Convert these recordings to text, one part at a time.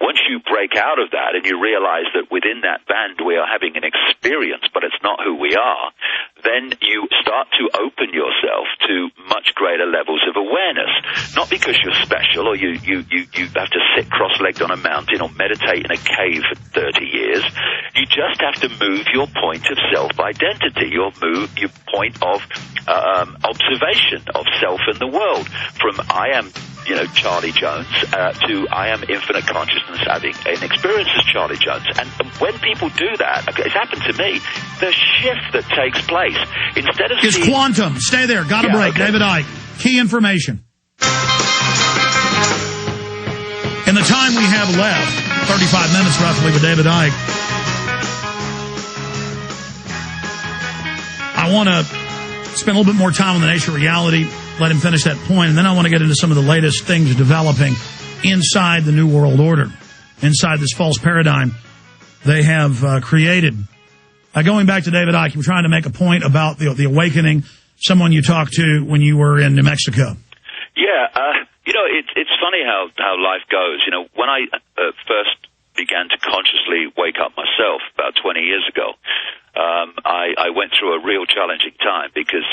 once you break out of that and you realize that within that band we are having an experience, but it's not who we are, then you start to open yourself to much greater levels of awareness. Not because you're special or you have to sit cross-legged on a mountain or meditate in a cave for 30 years. You just have to move your point of self-identity, your point of observation of self and the world, from I am Charlie Jones, to I am infinite consciousness having an experience as Charlie Jones. And when people do that, it's happened to me, the shift that takes place, instead of is quantum. Stay there. Got a break. Okay. David Icke. Key information. In the time we have left, 35 minutes roughly with David Icke, I want to spend a little bit more time on the nature of reality, let him finish that point, and then I want to get into some of the latest things developing inside the New World Order, inside this false paradigm they have created. Going back to David Icke, you were trying to make a point about the awakening, someone you talked to when you were in New Mexico. Yeah, it's funny how life goes. When I first began to consciously wake up myself about 20 years ago, I went through a real challenging time because,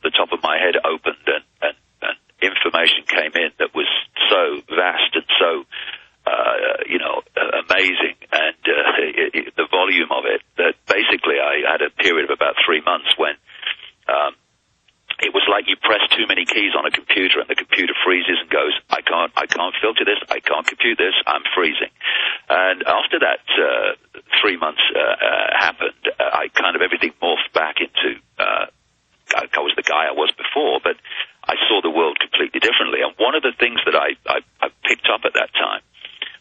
the top of my head opened and information came in that was so vast and so, amazing, and the volume of it, that basically I had a period of about 3 months when it was like you press too many keys on a computer and the computer freezes and goes, I can't filter this, I can't compute this, I'm freezing. And after that 3 months happened, everything morphed back into, I was the guy I was before, but I saw the world completely differently. And one of the things that I picked up at that time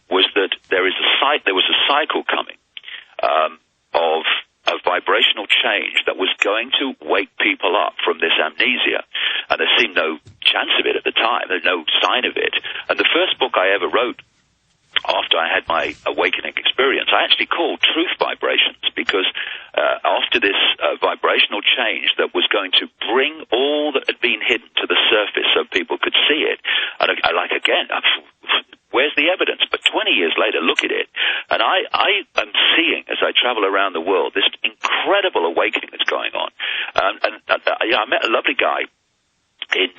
was that there was a cycle coming of a vibrational change that was going to wake people up from this amnesia. And there seemed no chance of it at the time. There's no sign of it. And the first book I ever wrote after I had my awakening experience, I actually called Truth Vibrations, because after this vibrational change that was going to bring all that had been hidden to the surface so people could see it, and where's the evidence? But 20 years later, look at it. And I am seeing, as I travel around the world, this incredible awakening that's going on. I met a lovely guy in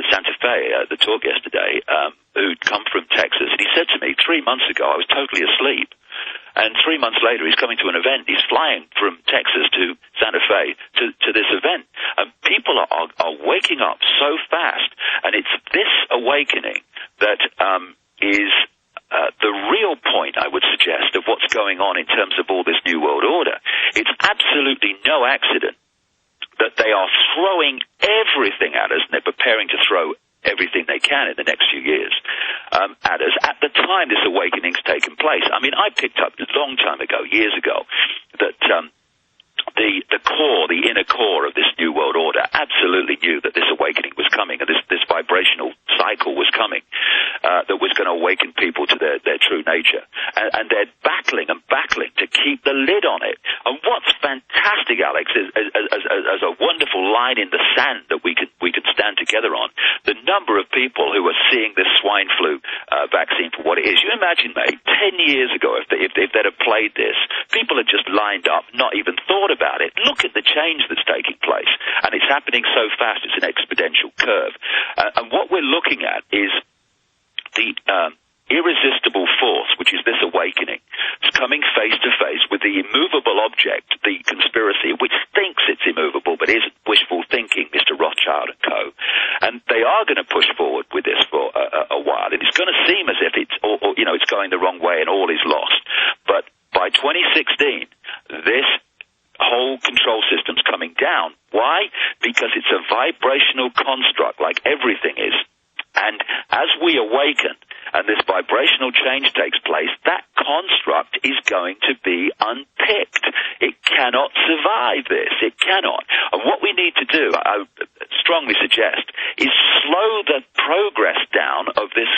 Santa Fe at the talk yesterday, who'd come from Texas. And he said to me, 3 months ago, I was totally asleep. And 3 months later, he's coming to an event. He's flying from Texas to Santa Fe to this event. And people are waking up so fast. And it's this awakening that is the real point, I would suggest, of what's going on in terms of all this New World Order. It's absolutely no accident that they are throwing everything at us, and they're preparing to throw everything they can in the next few years at us at the time this awakening's taken place. I mean, I picked up a long time ago, years ago, that the inner core of this New World Order absolutely knew that this awakening was coming, and this vibrational cycle was coming, that was going to awaken people to their true nature. And they're battling to keep the lid on it. And what's fantastic, Alex, is as a wonderful line in the sand that we could stand together on, the number of people who are seeing this swine flu vaccine for what it is. You imagine, mate, 10 years ago, if they'd have played this, people had just lined up, not even thought about it. Look at the change that's taking place. And it's happening so fast, it's an exponential curve. And what we're looking at is the irresistible force, which is this awakening. It's coming face to face with the immovable object, the conspiracy, which thinks it's immovable but isn't. Wishful thinking, Mr. Rothschild and co. And they are going to push forward with this for a while. And it's going to seem as if it's going the wrong way and all is lost. But by 2016, this whole control system's coming down. Why? Because it's a vibrational construct, like everything is. And as we awaken and this vibrational change takes place, that construct is going to be unpicked. It cannot survive this. It cannot. And what we need to do, I strongly suggest, is slow the progress down of this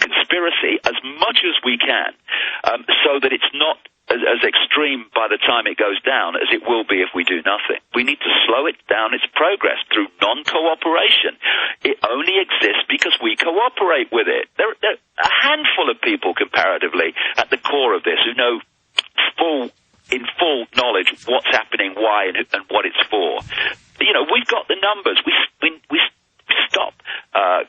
conspiracy as much as we can. so that it's not as extreme by the time it goes down as it will be if we do nothing. We need to slow it down its progress through non-cooperation. It only exists because we cooperate with it. There are a handful of people comparatively at the core of this who know in full knowledge what's happening, why, and what it's for. You know, we've got the numbers. We stop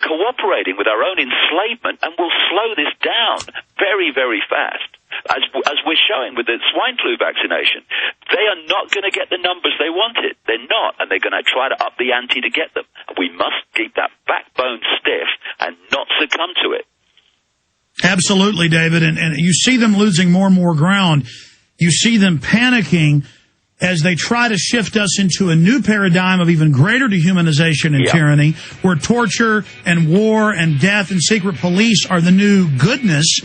cooperating with our own enslavement, and we'll slow this down very, very fast. As we're showing with the swine flu vaccination, they are not going to get the numbers they wanted. They're not, and they're going to try to up the ante to get them. We must keep that backbone stiff and not succumb to it. Absolutely, David, and you see them losing more and more ground. You see them panicking as they try to shift us into a new paradigm of even greater dehumanization and tyranny, where torture and war and death and secret police are the new goodness.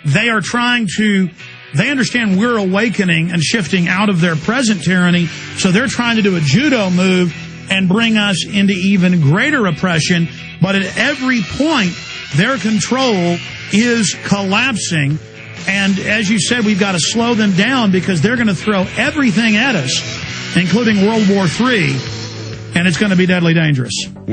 They are they understand we're awakening and shifting out of their present tyranny, so they're trying to do a judo move and bring us into even greater oppression. But at every point, their control is collapsing. And as you said, we've got to slow them down because they're going to throw everything at us, including World War III, and it's going to be deadly dangerous.